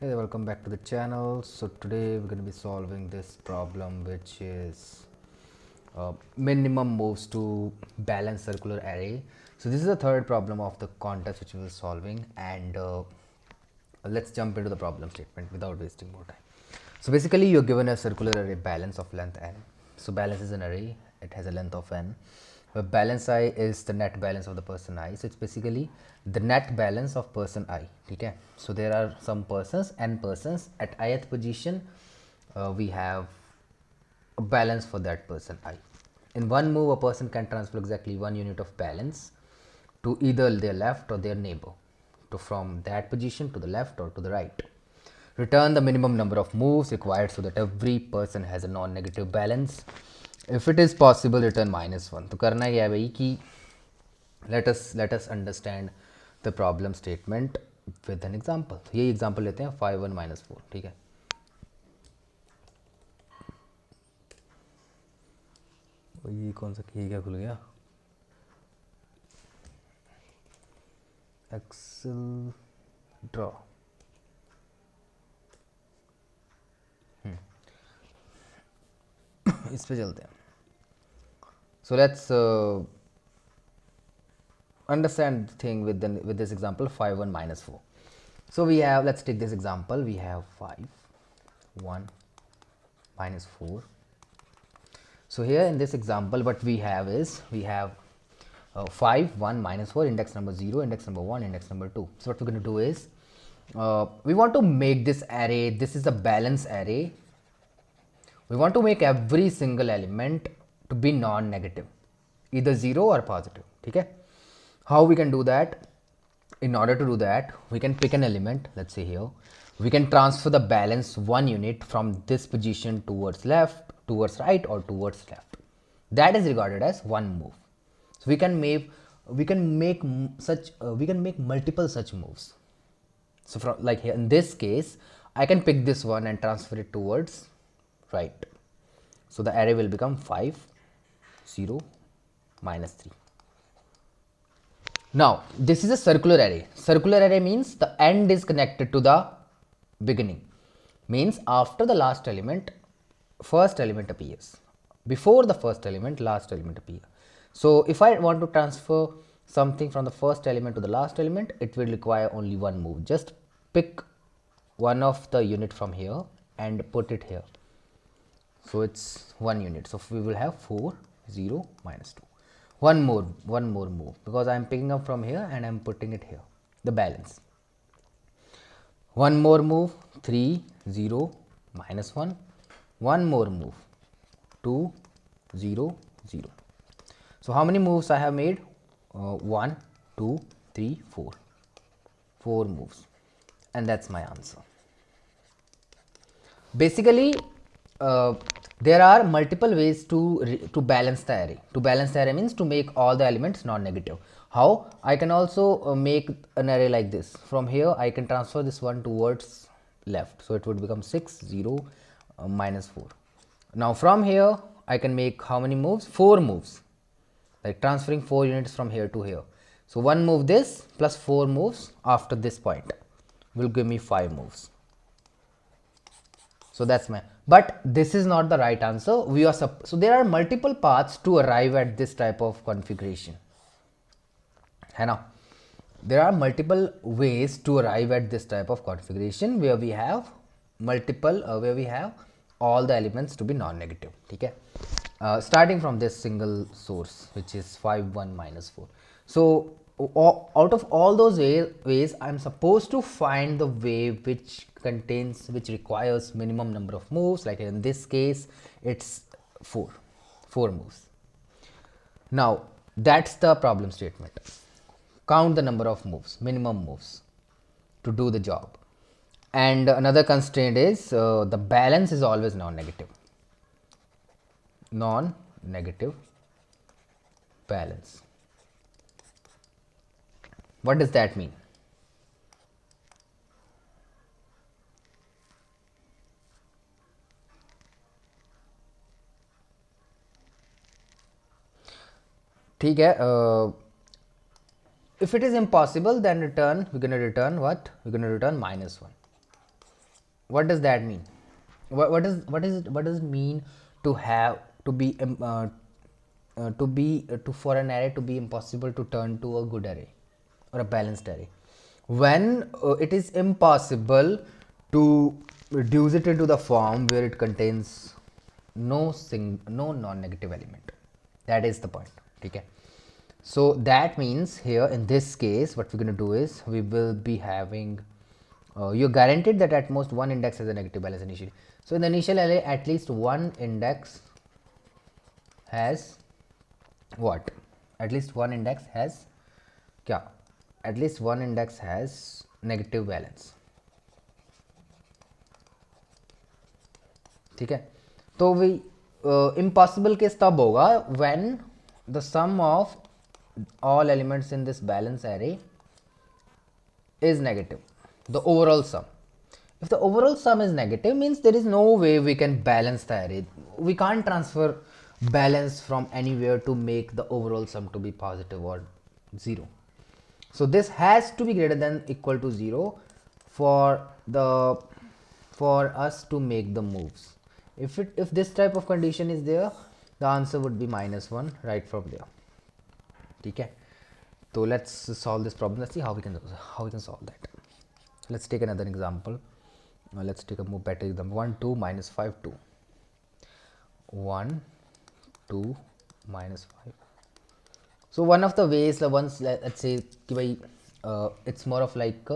Hey, welcome back to the channel. So today we're going to be solving this problem, which is minimum moves to balanced circular array. So this is the third problem of the contest which we will solving, and let's jump into the problem statement without wasting more time. So basically you're given a circular array balance of length n. So balance is an array, it has a length of n, where balance I is the net balance of the person I. So it's basically the net balance of person I. Okay, so there are some persons, n persons at ith position. We have a balance for that person I. In one move, a person can transfer exactly 1 unit of balance to either their left or their neighbor, to from that position to the left or to the right. Return the minimum number of moves required so that every person has a non-negative balance. If it is possible, return -1. तो करना क्या है भाई कि let us understand the problem statement with an example. तो ये example लेते हैं 5 1 -4. ठीक है, ये कौन सा की क्या खुल गया, एक्सेल ड्रॉ. इस पे चलते हैं. So let's understand the thing with this example 5 1 -4. So we have, let's take this example, we have 5 1 -4. So here in this example what we have is we have 5 1 -4, index number 0, index number 1, index number 2. So what we're going to do is we want to make this array, this is a balance array. We want to make every single element to be non-negative, either 0 or positive. Okay, how we can do that? In order to do that, we can pick an element, let's say here, we can transfer the balance 1 unit from this position towards left, towards right, or towards left. That is regarded as one move. So we can make multiple such moves. So from, like here in this case, I can pick this one and transfer it towards right. So the array will become 5 0 -3. Now this is a circular array. Circular array means the end is connected to the beginning, means after the last element first element appears, before the first element last element appears. So if I want to transfer something from the first element to the last element, it will require only one move. Just pick one of the unit from here and put it here. So it's 1 unit. So we will have 4 0 -2. One more move, because I am picking up from here and I am putting it here, the balance. One more move, 3 0 -1. One more move, 2 0 0. So how many moves I have made? 1 2 3 4. 4 moves, and that's my answer. Basically there are multiple ways to balance the array. To balance the array means to make all the elements non-negative. How? I can also make an array like this. From here I can transfer this one towards left, so it would become 6 0 -4. Now from here I can make how many moves? 4 moves, like transferring 4 units from here to here. So one move this plus 4 moves after this point will give me 5 moves. So that's my, but this is not the right answer. We are so there are multiple paths to arrive at this type of configuration. है ना? There are multiple ways to arrive at this type of configuration where we have multiple where we have all the elements to be non-negative. ठीक है? Starting from this single source, which is 5 1 -4. So out of all those ways I'm supposed to find the way which requires minimum number of moves. Like in this case it's 4 moves. Now that's the problem statement. Count the number of moves, minimum moves to do the job. And another constraint is the balance is always non-negative balance. What does that mean? ठीक है, if it is impossible, then we're going to return what? We're going to return -1. what does that mean? What does it mean to have to be to for an array to be impossible to turn to a good array or a balanced array? When it is impossible to reduce it into the form where it contains no non-negative element. That is the point. Okay. So that means here in this case what we're going to do is we will be having you're guaranteed that at most one index has a negative balance initially. So in the initial array at least one index has what? At least one index has kya? At least one index has negative balance. ठीक है, तो we impossible case तब होगा when the sum of all elements in this balance array is negative, the overall sum. If the overall sum is negative, means there is no way we can balance the array. We can't transfer balance from anywhere to make the overall sum to be positive or 0. So this has to be greater than equal to 0 for us to make the moves. If this type of condition is there, the answer would be -1 right from there. Okay. So let's solve this problem. Let's see how we can solve that. Let's take another example. Let's take a more better example. 1 2 minus 5 2. 1 2 minus 5. So one of the ways, let's say it's more of like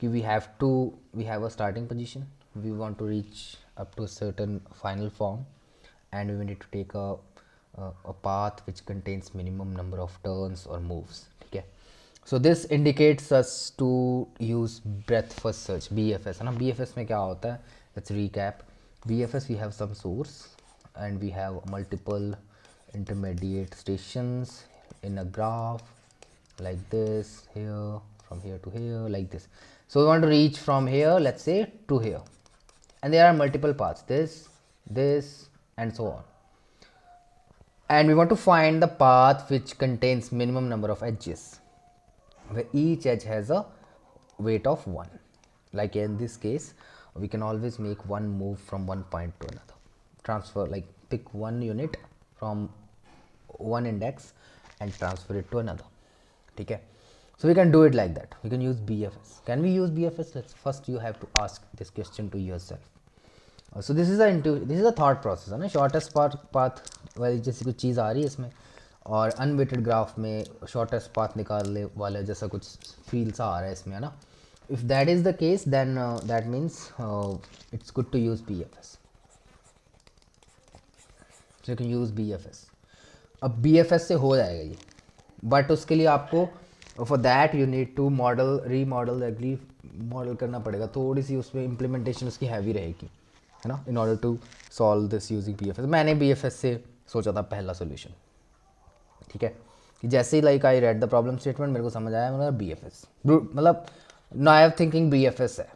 we have a starting position. We want to reach up to a certain final form, and we need to take a path which contains minimum number of turns or moves. Okay. So this indicates us to use breadth first search, BFS. है ना, BFS में क्या होता है? Let's recap. BFS, we have some source and we have multiple intermediate stations in a graph like this, here, from here to here, like this. So we want to reach from here, let's say, to here, and there are multiple paths, this and so on, and we want to find the path which contains minimum number of edges, where each edge has a weight of 1. Like in this case, we can always make one move from one point to another, transfer, like pick one unit from one index and transfer it to another. Okay. So we can do it like that. We can use BFS. Can we use BFS? Let's first, you have to ask this question to yourself. So this is a thought process है ना, shortest path वाली जैसी कुछ चीज़ आ रही है इसमें, और unweighted graph में शॉर्टेस्ट पाथ निकालने वाले जैसा कुछ फील सा आ रहा है इसमें, है ना. If that is the case, then that means it's good to use BFS. So you can use BFS. अब BFS से हो जाएगा ये, बट उसके लिए आपको for that you need to model करना पड़ेगा. थोड़ी सी उसमें इम्प्लीमेंटेशन उसकी हैवी रहेगी, है ना, in order to solve this using BFS. मैंने BFS से सोचा था पहला सोल्यूशन. ठीक है, कि जैसे ही like I read the problem statement मेरे को समझ आया, मतलब BFS, मतलब नाइव थिंकिंग BFS है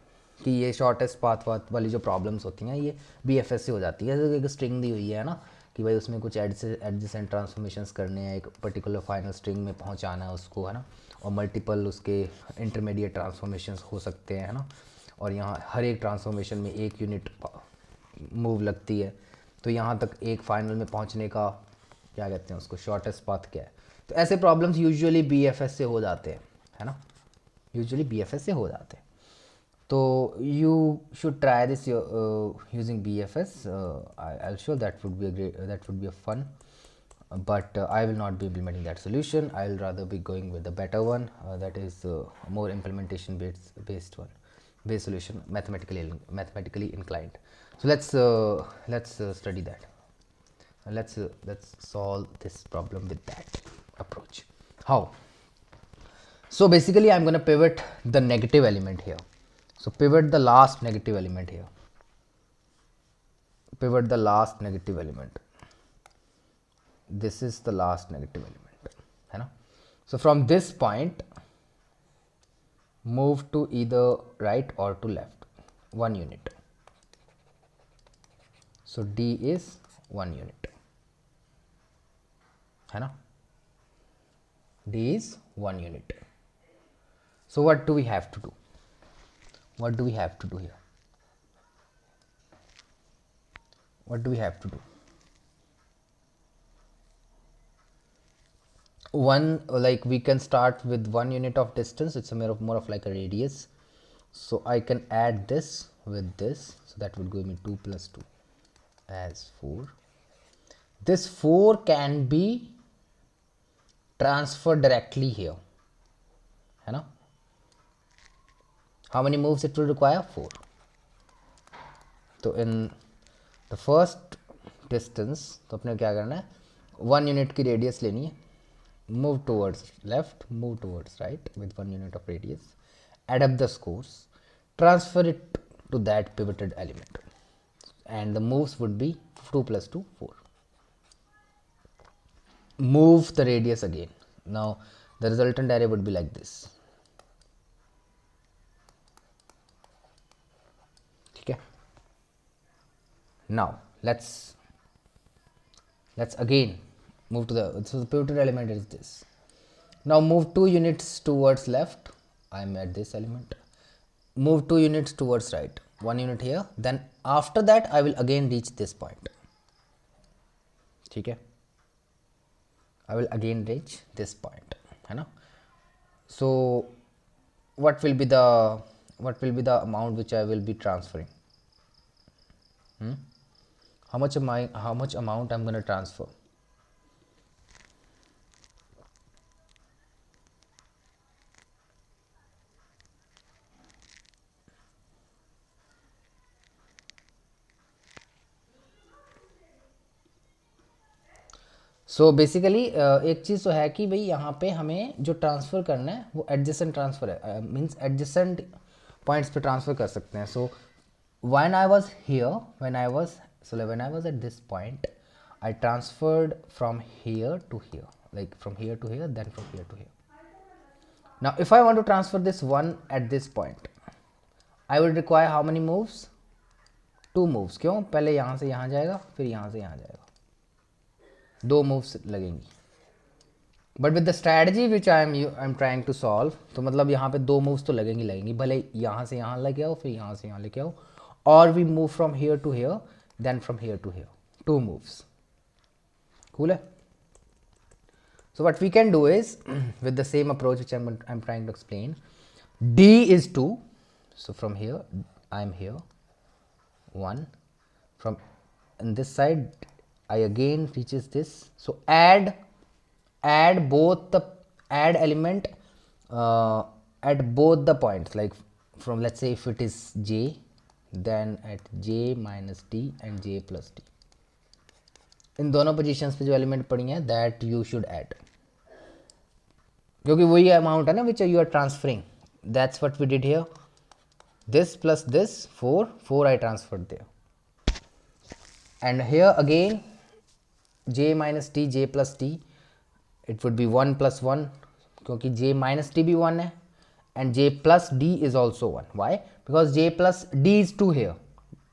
कि ये शॉर्टेस्ट पाथ वाली जो प्रॉब्लम्स होती हैं ये BFS से हो जाती है. जैसे एक स्ट्रिंग दी हुई है ना, कि भाई उसमें कुछ एडजेसेंट ट्रांसफॉर्मेशंस करने हैं, एक पर्टिकुलर फाइनल स्ट्रिंग में पहुंचाना है उसको, है ना, और मल्टीपल उसके इंटरमीडिएट ट्रांसफॉर्मेशंस हो सकते हैं, है ना, और यहाँ हर एक ट्रांसफॉर्मेशन में एक यूनिट मूव लगती है. तो यहाँ तक एक फाइनल में पहुँचने का क्या कहते हैं उसको, शॉर्टेस्ट पाथ क्या है. तो ऐसे प्रॉब्लम्स यूजुअली BFS से हो जाते हैं, है ना, यूजुअली BFS से हो जाते हैं. तो you should try this using BFS. I'll sure that would be a fun, but I will not be implementing that solution. I'll rather be going with the better one, that is more implementation based solution, mathematically inclined. So let's study that. Let's solve this problem with that approach. How? So basically I'm going to pivot the negative element here. So pivot the last negative element here. Pivot the last negative element. This is the last negative element, है ना. So from this point, move to either right or to left, 1 unit. So D is 1 unit, है ना. D is 1 unit. So what do we have to do? What do we have to do here? what do we have to do? One, like we can start with 1 unit of distance. It's a more of like a radius, so I can add this with this, so that would give me 2 plus 2 as 4. This 4 can be transferred directly here, है ना? How many moves it will require? 4. तो in the first distance तो अपने क्या करना है, 1 unit की radius लेनी है, move towards left, move towards right with 1 unit of radius, add up the scores, transfer it to that pivoted element, and the moves would be 2 plus 2, 4. Move the radius again. Now the resultant array would be like this. Okay. Now let's again move to the, so the pivoted element is this. Now move 2 units towards left, I am at this element. Move 2 units towards right, 1 unit here, then after that I will again reach this point. ठीक है, I will again reach this point, है ना? So what will be the amount which I will be transferring? How much amount I'm going to transfer? So basically एक चीज़ तो है कि भाई यहाँ पे हमें जो ट्रांसफ़र करना है वो एडजेसेंट ट्रांसफ़र है, मीन्स एडजेसेंट पॉइंट्स पे ट्रांसफ़र कर सकते हैं. So when I was here, when I was at this point, I transferred from here to here, like from here to here, then from here to here. Now if I want to transfer this one at this point, I will require how many moves? 2 moves. क्यों? पहले यहाँ से यहाँ जाएगा, फिर यहाँ से यहाँ जाएगा, 2 moves लगेंगी. But with the strategy which I am trying to solve, तो मतलब यहाँ पे 2 moves तो लगेंगी, भले यहाँ से यहाँ लेके आओ, फिर यहाँ से यहाँ लेके आओ, और we move from here to here, then from here to here, 2 moves. Cool है? So what we can do is with the same approach which I'm trying to explain, D is 2, so from here I'm here 1, from on this side I again reaches this, so add both the element at both the points, like from, let's say if it is J, then at J minus D and J plus D. इन दोनों positions पे जो element पड़ी हैं that you should add, क्योंकि वही amount है ना which you are transferring. That's what we did here, this plus this 4 I transferred there, and here again j minus t, j plus t, it would be 1 plus 1, क्योंकि j minus t भी 1 है एंड j plus d is also 1. Why? Because j plus d is 2 here,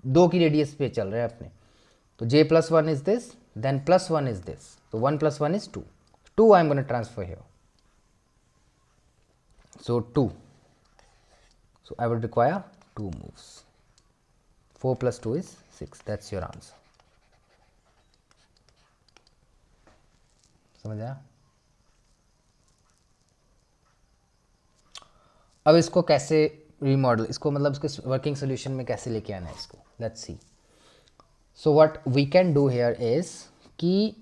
2 की radius पे चल रहे हैं अपने, तो j plus 1 is this, then plus 1 is this, so 1 plus 1 is 2. 2 I am going to transfer here, so 2, so I would require 2 moves. 4 plus 2 is 6. That's your answer. समझ आया? अब इसको कैसे रीमॉडल, इसको मतलब इसके वर्किंग सोल्यूशन में कैसे लेके आना है इसको, let's see. So what we can do here is कि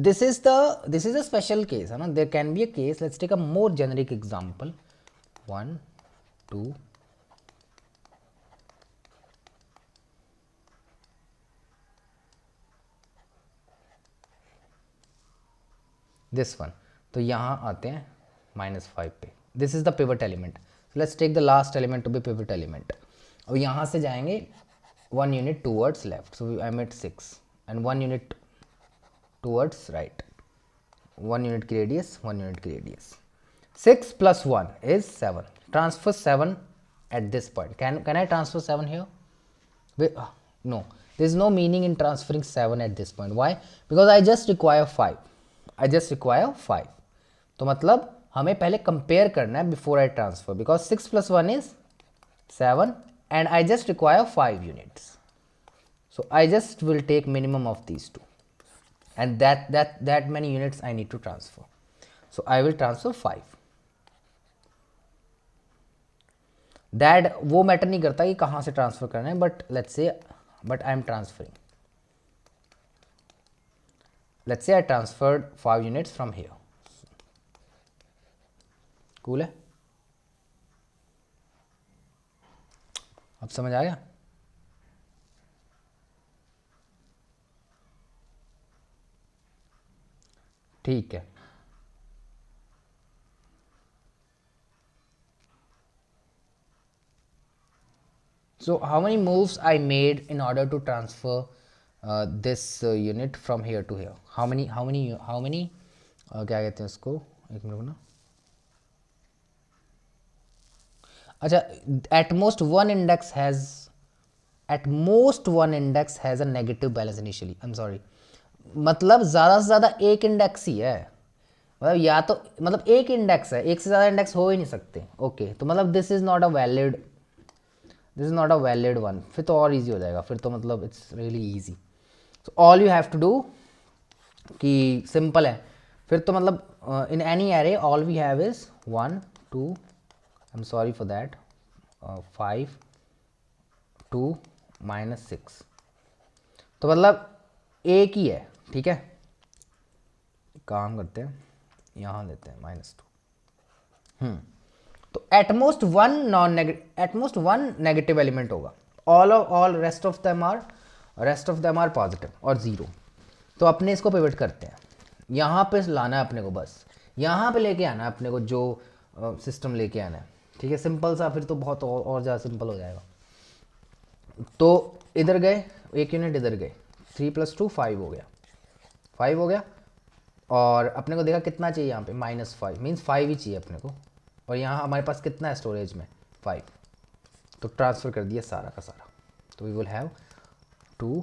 this is a special case, है ना? There can be a case. Let's take a more generic example. 1, 2, this one. तो यहाँ आते हैं -5 पे. This is the pivot element. So let's take the last element to be pivot element. और यहाँ से जाएंगे 1 unit towards left, so I'm at 6, and 1 unit towards right, 1 unit की radius, 1 unit की radius. 6 plus 1 is 7. Transfer 7 at this point. Can I transfer 7 here? Wait, no, there is no meaning in transferring 7 at this point. Why? Because I just require 5. I just require 5. तो मतलब हमें पहले compare करना है before I transfer, because 6 plus 1 is 7 and I just require 5 units. So I just will take minimum of these two, and that many units I need to transfer. So I will transfer 5. That वो matter नहीं करता कि कहाँ से transfer करना है, but let's say I am transferring, let's say I transferred 5 units from here. Cool है, अब समझ आ गया. ठीक है. So how many moves I made in order to transfer this unit from here to here? How many क्या कहते हैं उसको, एक मिनट ना. अच्छा, at most one index has a negative balance initially. I'm sorry, मतलब ज़्यादा से ज़्यादा एक इंडेक्स ही है. मतलब या तो मतलब एक इंडेक्स है, एक से ज़्यादा इंडेक्स हो ही नहीं सकते. ओके, तो मतलब this is not a valid one. फिर तो और इजी हो जाएगा, फिर तो मतलब it's really easy. So all you have to do कि सिंपल है फिर तो मतलब in any array all we have is 1 2, I am sorry for that, 5 2 -6. तो मतलब एक ही है. ठीक है, काम करते हैं, यहाँ लेते हैं -2. तो एटमोस्ट वन नेगेटिव एलिमेंट होगा. All rest of them are positive और 0. तो अपने इसको पिवट करते हैं, यहाँ पे लाना है अपने को, बस यहाँ पे लेके आना है अपने को, जो सिस्टम लेके आना है. ठीक है, सिंपल सा, फिर तो बहुत और ज़्यादा सिंपल हो जाएगा. तो इधर गए, एक यूनिट इधर गए, 3 + 2 5 हो गया, 5 हो गया. और अपने को देखा कितना चाहिए यहाँ पे, -5 मीन्स 5 ही चाहिए अपने को. और यहाँ हमारे पास कितना है स्टोरेज में, 5. तो ट्रांसफ़र कर दिया सारा का सारा. तो we will have 2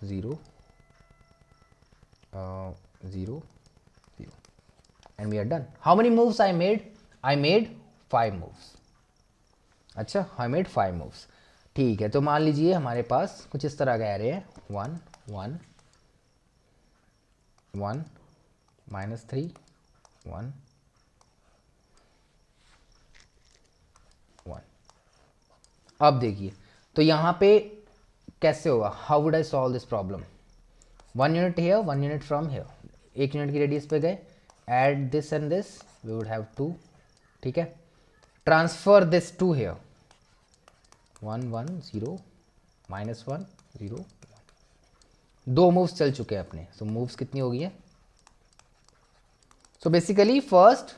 0 0 0 and we are done. How many moves I made 5 moves. अच्छा, आई मेड 5 मूव्स. ठीक है, तो मान लीजिए हमारे पास कुछ इस तरह का एरे है, 1 1 1 -3 1 1. अब देखिए, तो यहाँ पे कैसे होगा, how would I solve this problem. 1 unit here, 1 unit from here, एक यूनिट की रेडियस पे गए, add this and this, we would have 2. ठीक है, ट्रांसफर दिस 2 हियर, 1 1 0 -1 0 1. 2 मूव्स चल चुके हैं अपने. सो मूव्स कितनी हो गई है. So basically first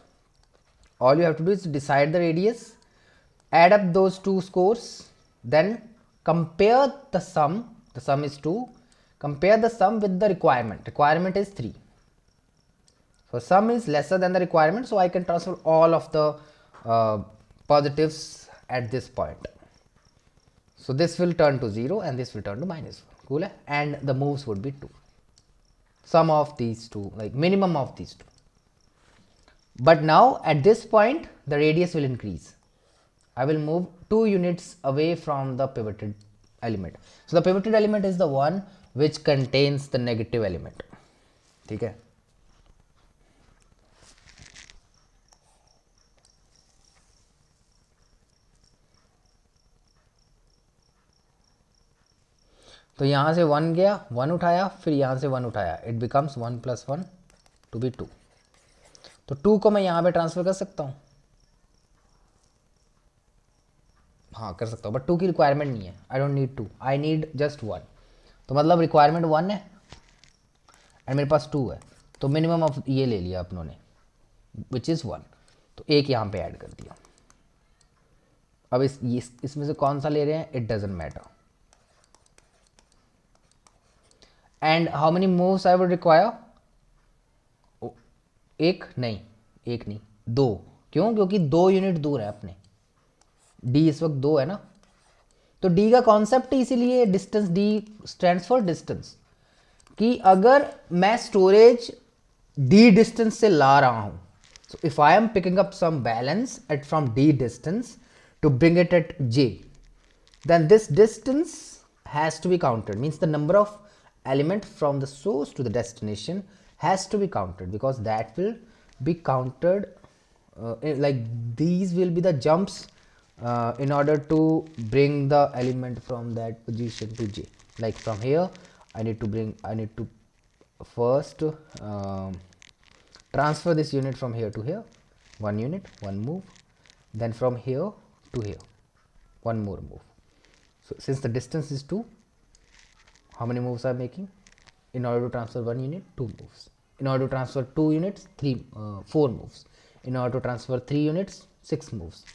all you have to do is decide the radius, add up those two scores, then compare the sum is 2, compare the sum with the requirement is 3. So sum is lesser than the requirement, so I can transfer all of the positives at this point. So this will turn to 0 and this will turn to -1. Cool, and the moves would be 2. Sum of these two, like minimum of these two. But now at this point the radius will increase. I will move 2 units away from the pivoted element. So the pivoted element is the one which contains the negative element. ठीक है, तो यहाँ से 1 गया, 1 उठाया, फिर यहाँ से 1 उठाया, इट बिकम्स 1 + 1 टू बी 2. तो 2 को मैं यहाँ पे ट्रांसफर कर सकता हूँ, हाँ कर सकता हूँ, बट 2 की रिक्वायरमेंट नहीं है. I don't need 2, I need just 1. तो मतलब रिक्वायरमेंट 1 है एंड मेरे पास 2 है, तो मिनिमम ऑफ ये ले लिया अपनों ने, विच इज़ 1. तो एक यहाँ पे ऐड कर दिया. अब इसमें से कौन सा ले रहे हैं, it doesn't matter. And how many moves I would require, एक नहीं 2. क्यों, क्योंकि 2 यूनिट दूर है अपने, d इस वक्त 2 है ना. तो d का कॉन्सेप्ट इसीलिए distance, d stands for distance, कि अगर मैं स्टोरेज d डिस्टेंस से ला रहा हूं, so if I am picking up some balance at from d distance to bring it at j, then this distance has to be counted, means the number of element from the source to the destination has to be counted, because that will be counted like these will be the jumps in order to bring the element from that position to j. Like from here I need to first transfer this unit from here to here, one unit, one move, then from here to here, one more move. So since the distance is 2, how many moves are making? In order to transfer 1 unit, 2 moves. In order to transfer 2 units, 4 moves. In order to transfer 3 units, 6 moves.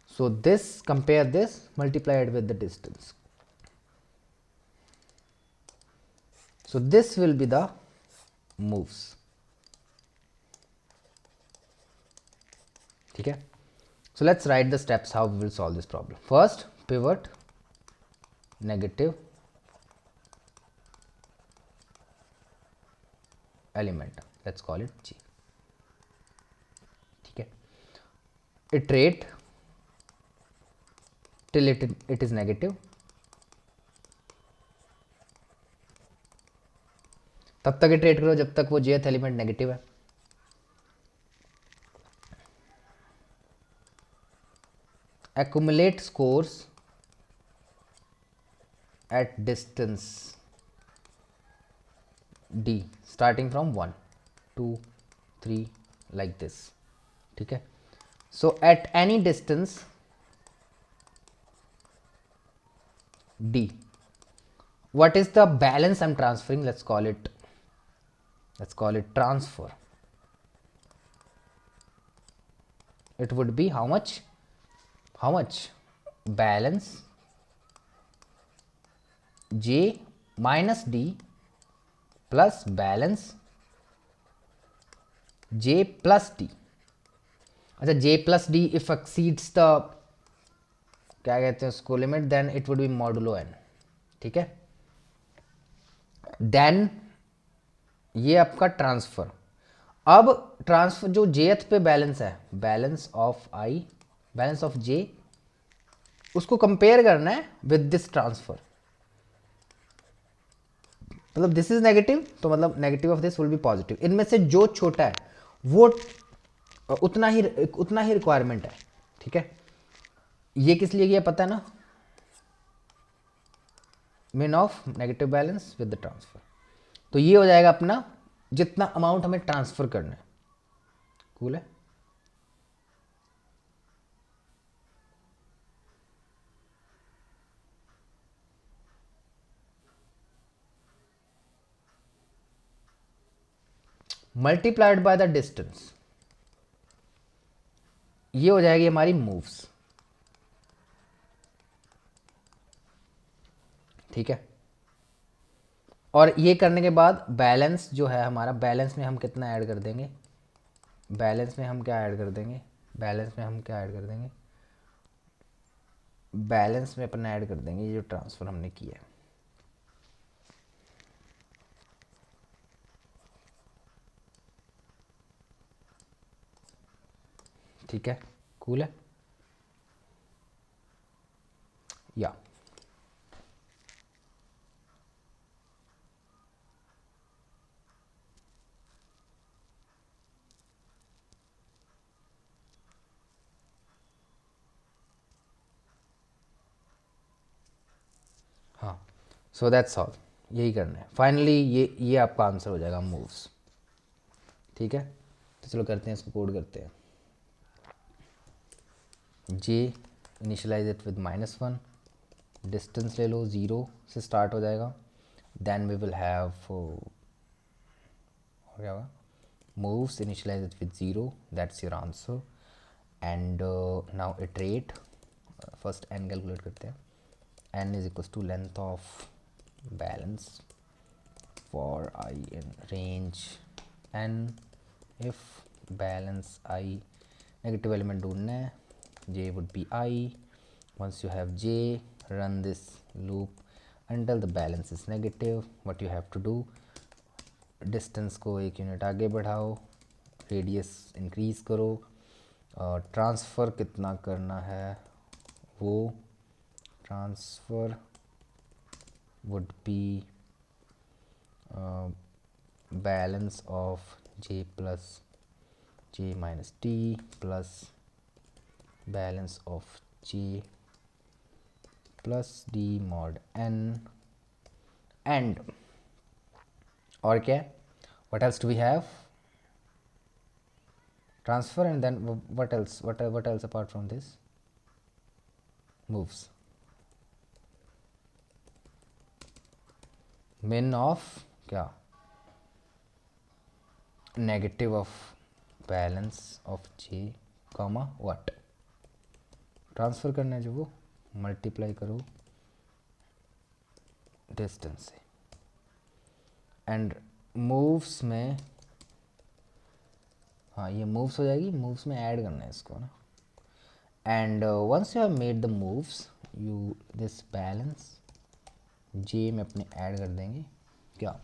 So this, compare this, multiply it with the distance. So this will be the moves. Okay. So let's write the steps how we will solve this problem. First, pivot negative element, let's call it j. ठीक है. Iterate till it is negative. तब तक iterate करो जब तक वो jth element negative है. Accumulate scores at distance d starting from 1 2 3 like this. ठीक है. So at any distance d, what is the balance I'm transferring? Let's call it transfer. It would be how much balance j minus d plus balance j plus d. अच्छा, j plus d if exceeds the क्या कहते हैं उसको limit, then it would be modulo n. ठीक है. Then ये आपका transfer. अब ट्रांसफर जो jth पे बैलेंस है, balance of i, balance of j, उसको कंपेयर करना है विद दिस ट्रांसफर. मतलब दिस इज नेगेटिव, तो मतलब negative of this will be positive. इनमें से जो छोटा है वो उतना ही रिक्वायरमेंट है. ठीक है. ये किस लिए किया पता है ना, mean of negative balance with the transfer. तो ये हो जाएगा अपना जितना अमाउंट हमें ट्रांसफर करना है. कूल है. मल्टीप्लाइड बाय द डिस्टेंस, ये हो जाएगी हमारी मूव्स. ठीक है. और ये करने के बाद बैलेंस जो है हमारा, बैलेंस में हम कितना ऐड कर देंगे, बैलेंस में हम क्या ऐड कर देंगे, बैलेंस में हम क्या ऐड कर देंगे, बैलेंस में अपना ऐड कर देंगे ये जो ट्रांसफर हमने किया है. ठीक है. कूल है. या हाँ. So that's all. यही करना है फाइनली. ये आपका आंसर हो जाएगा, मूव्स. ठीक है. तो चलो करते हैं, इसको कोड करते हैं. j initialize it with -1, distance ले लो, 0 से स्टार्ट हो जाएगा. देन वी विल हैव और क्या होगा, moves initialize it with 0, that's your answer. And now iterate. First n calculate करते हैं. n is equals to length of balance for i in range n. if balance i, negative element ढूंढना है, j would be i. once you have j, run this loop until the balance is negative. what you have to do, distance को 1 unit आगे बढ़ाओ, radius increase करो, transfer कितना करना है वो transfer would be balance of j plus j minus t plus balance of j plus d mod n, and और क्या है, what else do we have, transfer, and then what else, what else apart from this, moves, min of क्या, negative of balance of j comma what, transfer करना है जो वो multiply करो distance से, एंड मूव्स में, हाँ ये मूव्स हो जाएगी, मूव्स में ऐड करना है इसको ना, and once you have made the moves you this balance जे में अपने ऐड कर देंगे क्या,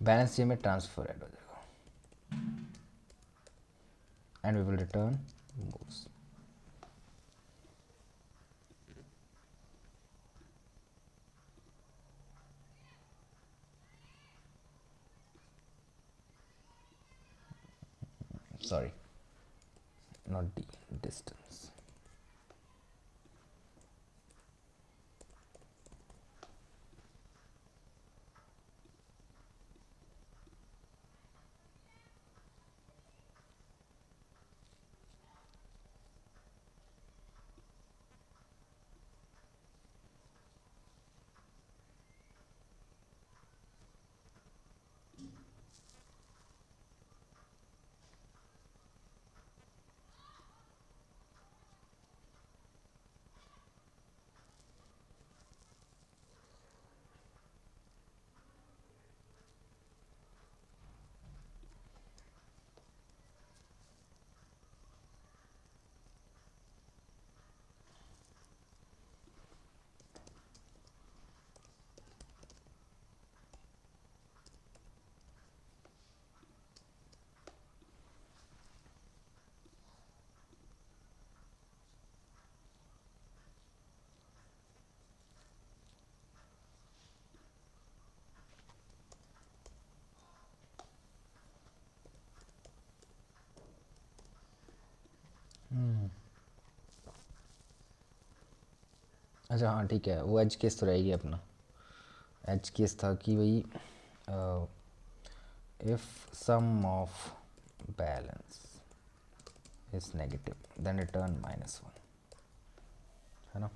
बैलेंस जे में ट्रांसफर ऐड हो जाएगा, and we will return moves. Sorry, not d, distance. अच्छा हाँ ठीक है, वो एज केस तो रहेगी अपना, एज केस था कि भाई if sum of balance is negative then return -1, है ना.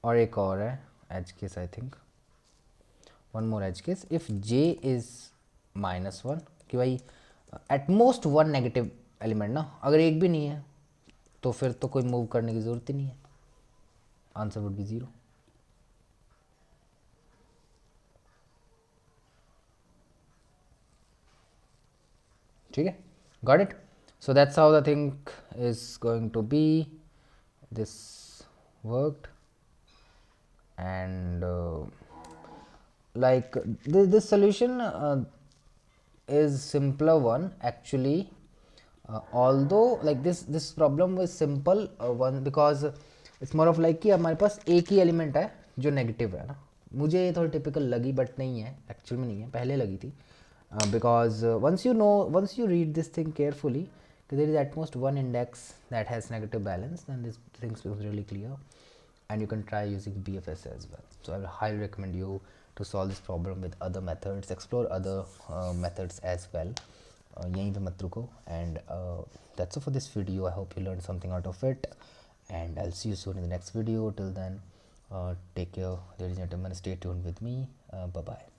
और एक और है edge case, I think one more edge case, if J is -1, कि भाई at most one negative element ना, अगर एक भी नहीं है तो फिर तो कोई मूव करने की ज़रूरत ही नहीं है, आंसर वुड बी 0. ठीक है, got it. So that's how the thing is going to be, this worked, and like this solution is simpler one actually, although like this problem was simple one because it's more of like कि हमारे पास एक ही element है जो negative है ना, मुझे ये थोड़ी टिपिकल लगी बट नहीं है, एक्चुअल में नहीं है, पहले लगी थी, because once you read this thing carefully, there is at most one index that has negative balance, then this things becomes really clear, and you can try using BFS as well. So I will highly recommend you to solve this problem with other methods, explore other methods as well. यहीं पे मत रुको, and that's all for this video. I hope you learned something out of it, and I'll see you soon in the next video. Till then, take care, ladies and gentlemen. Stay tuned with me. Bye bye.